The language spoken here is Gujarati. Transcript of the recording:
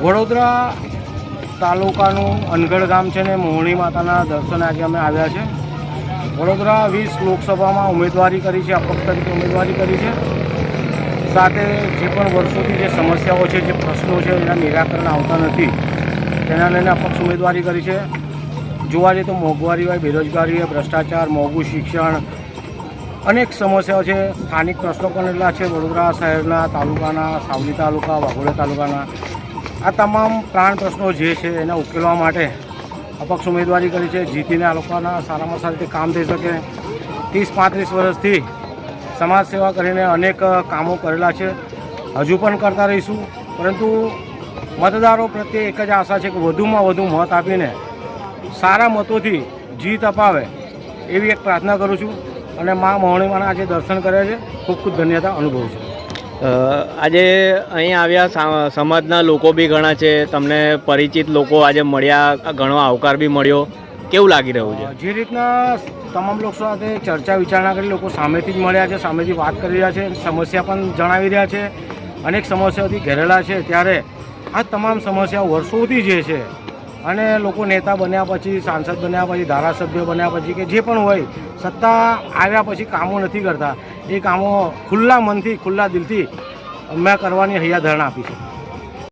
વડોદરા તાલુકાનું અનગઢ ગામ છે ને મોહણી માતાના દર્શને આજે અમે આવ્યા છે. વડોદરા 20 લોકસભામાં ઉમેદવારી કરી છે, અપક્ષ તરીકે ઉમેદવારી કરી છે. સાથે જે પણ વર્ષોથી જે સમસ્યાઓ છે, જે પ્રશ્નો છે, એના નિરાકરણ આવતા નથી, તેના લઈને અપક્ષ ઉમેદવારી કરી છે. જોવા જઈએ તો મોંઘવારી હોય, બેરોજગારી હોય, ભ્રષ્ટાચાર, મોંઘું શિક્ષણ, અનેક સમસ્યાઓ છે. સ્થાનિક પ્રશ્નો પણ એટલા છે. વડોદરા શહેરના, તાલુકાના, સાવલી તાલુકા, વાઘોડિયા તાલુકાના આ તમામ પ્રાણ પ્રશ્નો જે છે એને ઉકેલવા માટે અપક્ષ ઉમેદવારી કરી છે. જીતીને આ લોકોના સારામાં સારી રીતે કામ થઈ શકે. 30-35 વર્ષથી સમાજ સેવા કરીને અનેક કામો કરેલા છે, હજુ પણ કરતા રહીશું. પરંતુ મતદારો પ્રત્યે એક જ આશા છે કે વધુમાં વધુ મત આપીને સારા મતોથી જીત અપાવે એવી એક પ્રાર્થના કરું છું. અને મા મોહણીમાના આજે દર્શન કર્યા છે, ખૂબ ખૂબ ધન્યતા અનુભવું છું. આજે અહીં આવ્યા સમાજના લોકો બી ઘણા છે, તમને પરિચિત લોકો આજે મળ્યા, ઘણો આવકાર બી મળ્યો, કેવું લાગી રહ્યું છે? જે રીતના તમામ લોકો સાથે ચર્ચા વિચારણા કરી, લોકો સામેથી જ મળ્યા છે, સામેથી વાત કરી રહ્યા છે, સમસ્યા પણ જણાવી રહ્યા છે, અનેક સમસ્યાઓથી ઘેરેલા છે. ત્યારે આ તમામ સમસ્યાઓ વર્ષોથી જે છે અને લોકો નેતા બન્યા પછી, સાંસદ બન્યા પછી, ધારાસભ્ય બન્યા પછી કે જે પણ હોય, સત્તા આવ્યા પછી કામો નથી કરતા. એ કામો ખુલ્લા મનથી, ખુલ્લા દિલથી મેં કરવાની હૈયાધારણા આપી છે.